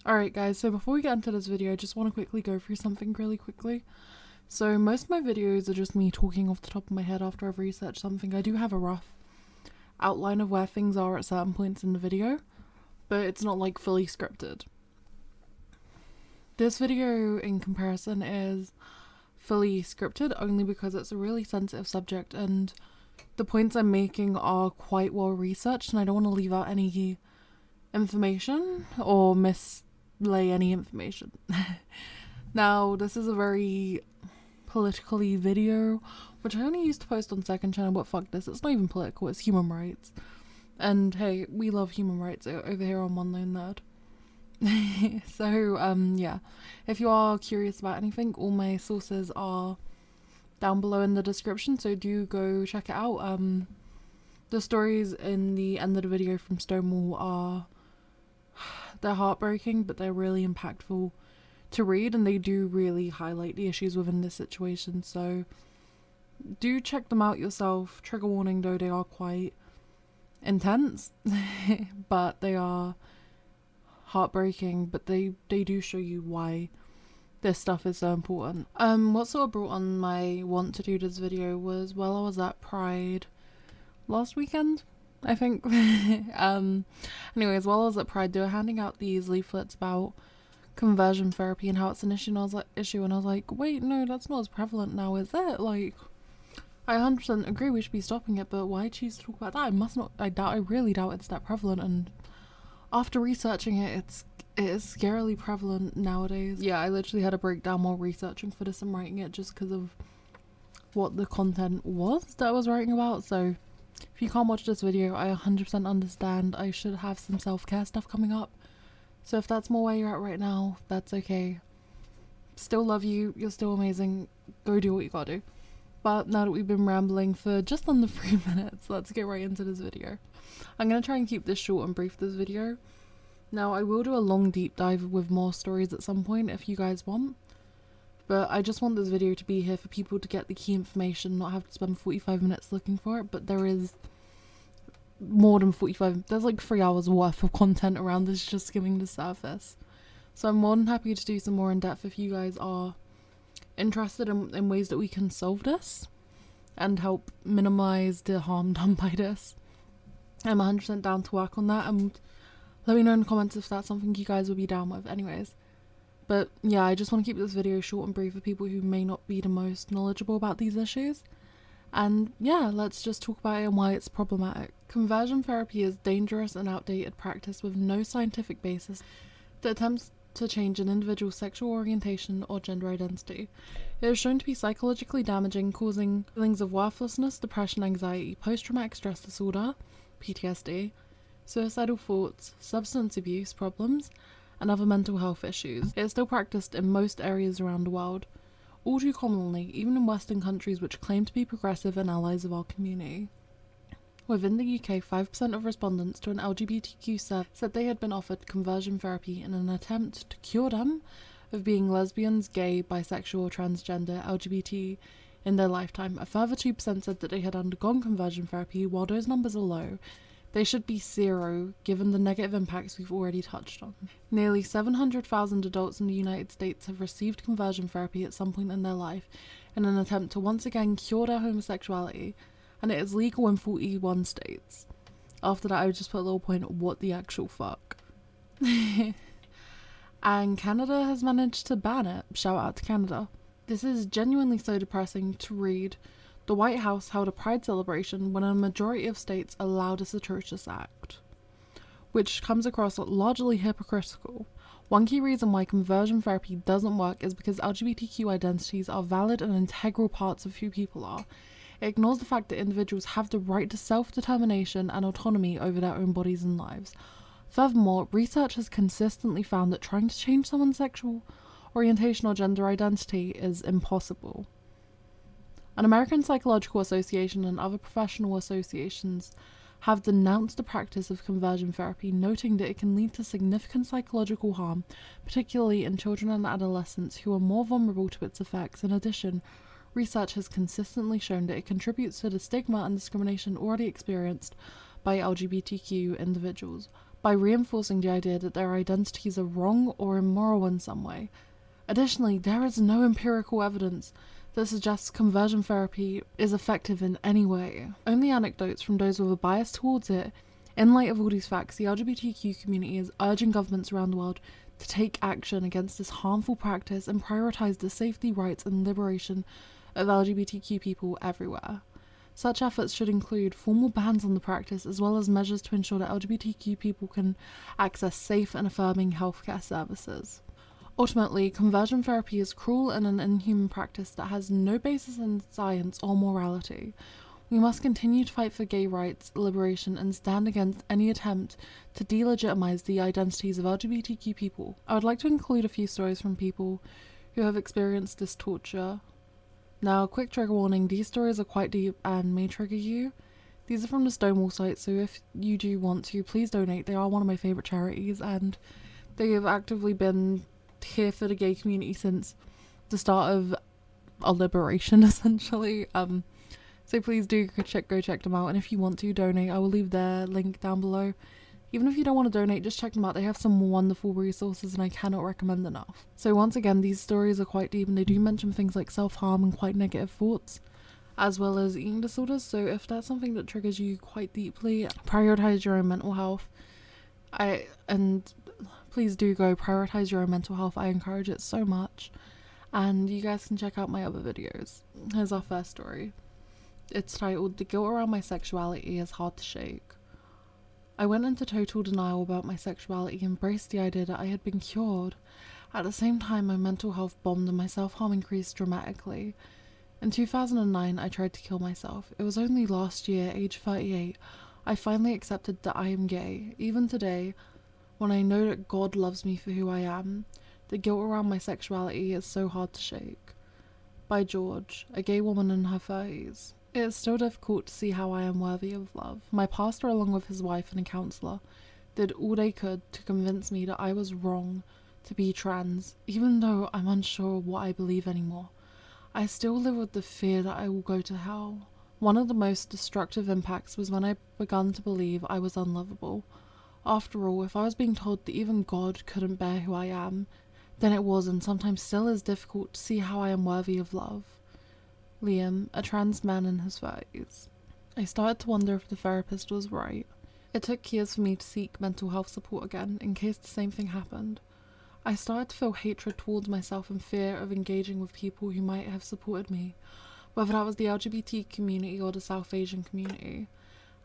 Alright guys, so before we get into this video, I just want to quickly go through something really quickly. So most of my videos are just me talking off the top of my head after I've researched something. I do have a rough outline of where things are at certain points in the video, but it's not like fully scripted. This video in comparison is fully scripted only because it's a really sensitive subject and the points I'm making are quite well researched and I don't want to leave out any information or mislay any information. Now, this is a very politically video, which I only used to post on second channel, but fuck this, it's not even political, it's human rights. And hey, we love human rights over here on One Lone Nerd. So, yeah, if you are curious about anything, all my sources are down below in the description, so do go check it out. The stories in the end of the video from Stonewall they're heartbreaking, but they're really impactful to read, and they do really highlight the issues within this situation, so do check them out yourself. Trigger warning though, they are quite intense, but they are heartbreaking, but they do show you why this stuff is so important. What sort of brought on my want to do this video was, well, I was at Pride last weekend, I think. Anyways, while I was at Pride, they were handing out these leaflets about conversion therapy and how it's an issue, and I was like, wait, no, that's not as prevalent now, is it? Like, I 100% agree we should be stopping it, but why choose to talk about that? I really doubt it's that prevalent, and after researching it, it is scarily prevalent nowadays. Yeah, I literally had a breakdown while researching for this and writing it just because of what the content was that I was writing about, so if you can't watch this video, I 100% understand. I should have some self-care stuff coming up, so if that's more where you're at right now, that's okay. Still love you, you're still amazing, go do what you gotta do. But now that we've been rambling for just under 3 minutes, let's get right into this video. I'm going to try and keep this short and brief, this video. Now, I will do a long deep dive with more stories at some point if you guys want, but I just want this video to be here for people to get the key information, not have to spend 45 minutes looking for it, but there is more than 45, there's like 3 hours worth of content around this just skimming the surface. So I'm more than happy to do some more in depth if you guys are interested in ways that we can solve this and help minimize the harm done by this. I'm 100% down to work on that, and let me know in the comments if that's something you guys would be down with. Anyways, but yeah, I just want to keep this video short and brief for people who may not be the most knowledgeable about these issues. And yeah, let's just talk about it and why it's problematic. Conversion therapy is dangerous and outdated practice with no scientific basis that attempts to change an individual's sexual orientation or gender identity. It is shown to be psychologically damaging, causing feelings of worthlessness, depression, anxiety, post-traumatic stress disorder, PTSD, suicidal thoughts, substance abuse problems, and other mental health issues. It is still practiced in most areas around the world, all too commonly, even in Western countries which claim to be progressive and allies of our community. Within the UK, 5% of respondents to an LGBTQ survey said they had been offered conversion therapy in an attempt to cure them of being lesbians, gay, bisexual, or transgender, LGBT in their lifetime. A further 2% said that they had undergone conversion therapy. While those numbers are low, they should be zero given the negative impacts we've already touched on. Nearly 700,000 adults in the United States have received conversion therapy at some point in their life in an attempt to once again cure their homosexuality, and it is legal in 41 states. After that, I would just put a little point, what the actual fuck. And Canada has managed to ban it. Shout out to Canada. This is genuinely so depressing to read. The White House held a Pride celebration when a majority of states allowed this atrocious act, which comes across largely hypocritical. One key reason why conversion therapy doesn't work is because LGBTQ identities are valid and integral parts of who people are. It ignores the fact that individuals have the right to self-determination and autonomy over their own bodies and lives. Furthermore, research has consistently found that trying to change someone's sexual orientation or gender identity is impossible. An American Psychological Association and other professional associations have denounced the practice of conversion therapy, noting that it can lead to significant psychological harm, particularly in children and adolescents who are more vulnerable to its effects. In addition, research has consistently shown that it contributes to the stigma and discrimination already experienced by LGBTQ individuals. by reinforcing the idea that their identities are wrong or immoral in some way. Additionally, there is no empirical evidence that suggests conversion therapy is effective in any way. Only anecdotes from those with a bias towards it. In light of all these facts, the LGBTQ community is urging governments around the world to take action against this harmful practice and prioritize the safety, rights, and liberation of LGBTQ people everywhere. Such efforts should include formal bans on the practice, as well as measures to ensure that LGBTQ people can access safe and affirming healthcare services. Ultimately, conversion therapy is cruel and an inhuman practice that has no basis in science or morality. We must continue to fight for gay rights, liberation, and stand against any attempt to delegitimize the identities of LGBTQ people. I would like to include a few stories from people who have experienced this torture. Now, quick trigger warning, these stories are quite deep and may trigger you. These are from the Stonewall site, so if you do want to, please donate. They are one of my favourite charities, and they have actively been here for the gay community since the start of our liberation, essentially. So please do go check them out, and if you want to donate, I will leave their link down below. Even if you don't want to donate, just check them out. They have some wonderful resources and I cannot recommend enough. So once again, these stories are quite deep and they do mention things like self-harm and quite negative thoughts, as well as eating disorders. So if that's something that triggers you quite deeply, prioritize your own mental health. And please do go prioritize your own mental health. I encourage it so much. And you guys can check out my other videos. Here's our first story. It's titled, "The Guilt Around My Sexuality is Hard to Shake." I went into total denial about my sexuality, embraced the idea that I had been cured. At the same time, my mental health bombed and my self-harm increased dramatically. In 2009, I tried to kill myself. It was only last year, age 38, I finally accepted that I am gay. Even today, when I know that God loves me for who I am, the guilt around my sexuality is so hard to shake. By George, a gay woman in her 30s. It is still difficult to see how I am worthy of love. My pastor, along with his wife and a counsellor, did all they could to convince me that I was wrong to be trans, even though I'm unsure of what I believe anymore. I still live with the fear that I will go to hell. One of the most destructive impacts was when I began to believe I was unlovable. After all, if I was being told that even God couldn't bear who I am, then it was and sometimes still is difficult to see how I am worthy of love. Liam, a trans man in his 30s. I started to wonder if the therapist was right. It took years for me to seek mental health support again, in case the same thing happened. I started to feel hatred towards myself and fear of engaging with people who might have supported me, whether that was the LGBT community or the South Asian community.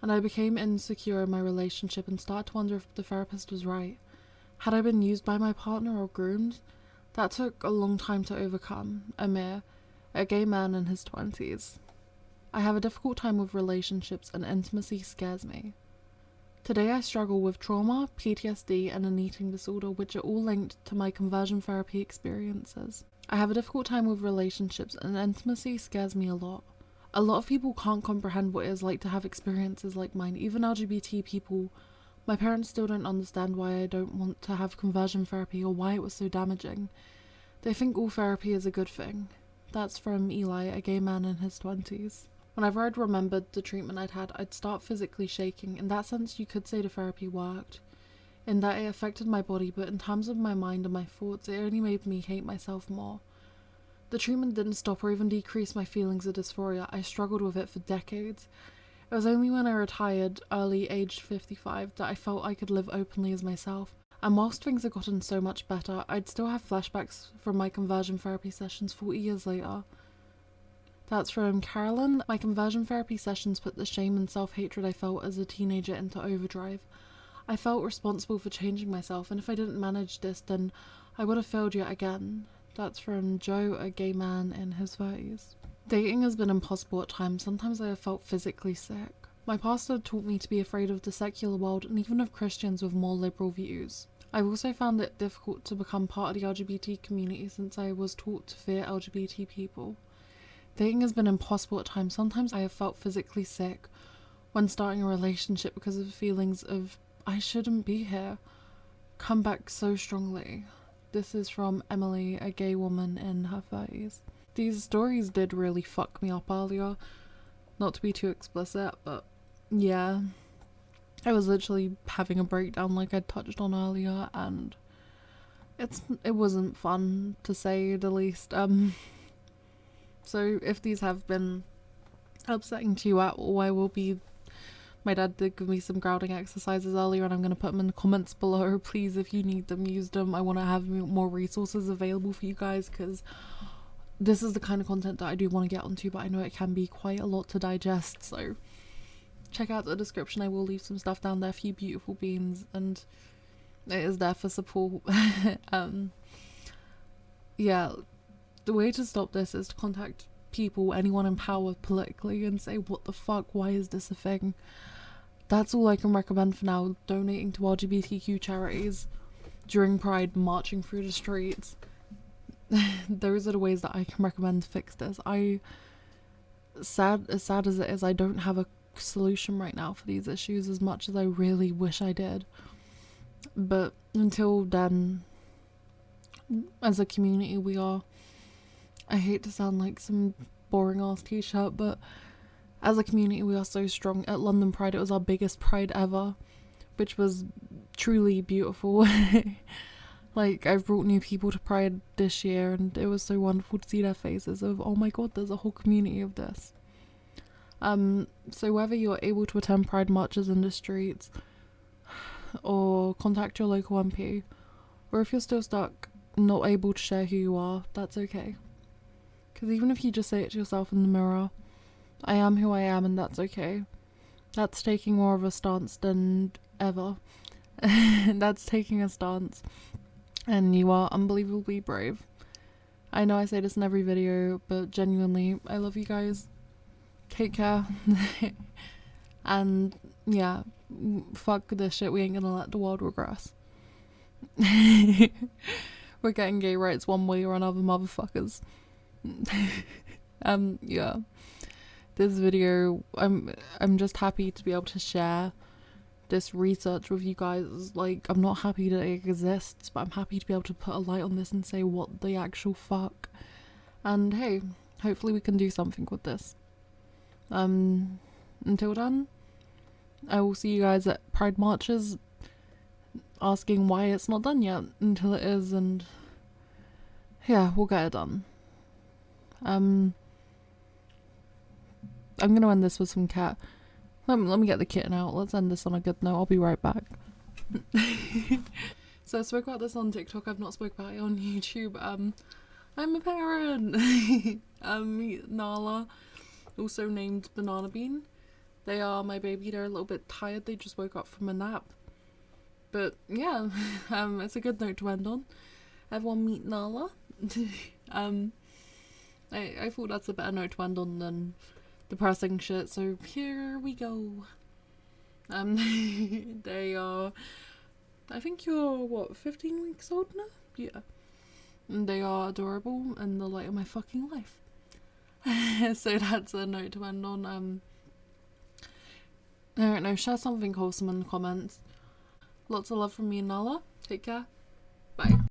And I became insecure in my relationship and started to wonder if the therapist was right. Had I been used by my partner or groomed? That took a long time to overcome. Amir, a gay man in his 20s. I have a difficult time with relationships and intimacy scares me. Today I struggle with trauma, PTSD, and an eating disorder, which are all linked to my conversion therapy experiences. I have a difficult time with relationships and intimacy scares me a lot. A lot of people can't comprehend what it is like to have experiences like mine, even LGBT people. My parents still don't understand why I don't want to have conversion therapy or why it was so damaging. They think all therapy is a good thing. That's from Eli, a gay man in his 20s. Whenever I'd remembered the treatment I'd had, I'd start physically shaking. In that sense, you could say the therapy worked, in that it affected my body, but in terms of my mind and my thoughts, it only made me hate myself more. The treatment didn't stop or even decrease my feelings of dysphoria. I struggled with it for decades. It was only when I retired, early, aged 55, that I felt I could live openly as myself. And whilst things have gotten so much better, I'd still have flashbacks from my conversion therapy sessions 40 years later. That's from Carolyn. My conversion therapy sessions put the shame and self-hatred I felt as a teenager into overdrive. I felt responsible for changing myself, and if I didn't manage this, then I would have failed yet again. That's from Joe, a gay man in his 30s. Dating has been impossible at times. Sometimes I have felt physically sick. My pastor taught me to be afraid of the secular world and even of Christians with more liberal views. I've also found it difficult to become part of the LGBT community since I was taught to fear LGBT people. Dating has been impossible at times. Sometimes I have felt physically sick when starting a relationship because of feelings of I shouldn't be here come back so strongly. This is from Emily, a gay woman in her 30s. These stories did really fuck me up earlier. Not to be too explicit, but yeah. I was literally having a breakdown like I touched on earlier, and it wasn't fun, to say the least. So if these have been upsetting to you at all, I will be... My dad did give me some grounding exercises earlier, and I'm going to put them in the comments below. Please, if you need them, use them. I want to have more resources available for you guys, because this is the kind of content that I do want to get onto, but I know it can be quite a lot to digest. So check out the description. I will leave some stuff down there for you beautiful beings, and it is there for support. Yeah, the way to stop this is to contact people, anyone in power politically, and say, what the fuck, why is this a thing? That's all I can recommend for now. Donating to LGBTQ charities during Pride, marching through the streets. Those are the ways that I can recommend to fix this. As sad as it is, I don't have a solution right now for these issues, as much as I really wish I did. But until then, as a community, we are... I hate to sound like some boring ass t-shirt, but as a community we are so strong. At London Pride, it was our biggest Pride ever, which was truly beautiful. Like, I've brought new people to Pride this year, and it was so wonderful to see their faces of, oh my god, there's a whole community of this. So whether you're able to attend Pride marches in the streets, or contact your local MP, or if you're still stuck, not able to share who you are, that's okay. Because even if you just say it to yourself in the mirror, I am who I am, and that's okay. That's taking more of a stance than ever. That's taking a stance. And you are unbelievably brave. I know I say this in every video, but genuinely, I love you guys. Take care. And yeah, fuck this shit. We ain't gonna let the world regress. We're getting gay rights one way or another, motherfuckers. Yeah, this video, I'm just happy to be able to share this research with you guys. Like, I'm not happy that it exists, but I'm happy to be able to put a light on this and say what the actual fuck. And hey, hopefully we can do something with this. Until then, I will see you guys at Pride marches, asking why it's not done yet until it is, and yeah, we'll get it done. I'm gonna end this with some cat. Let me get the kitten out. Let's end this on a good note. I'll be right back. So I spoke about this on TikTok. I've not spoke about it on YouTube. I'm a parent. Meet Nala, also named Banana Bean. They are my baby. They're a little bit tired. They just woke up from a nap. But yeah, it's a good note to end on. Everyone meet Nala. I thought that's a better note to end on than depressing shit, so here we go. They are... I think you're, what, 15 weeks old now? Yeah. And they are adorable and the light of my fucking life. So that's a note to end on. I don't know, share something wholesome in the comments. Lots of love from me and Nala. Take care. Bye.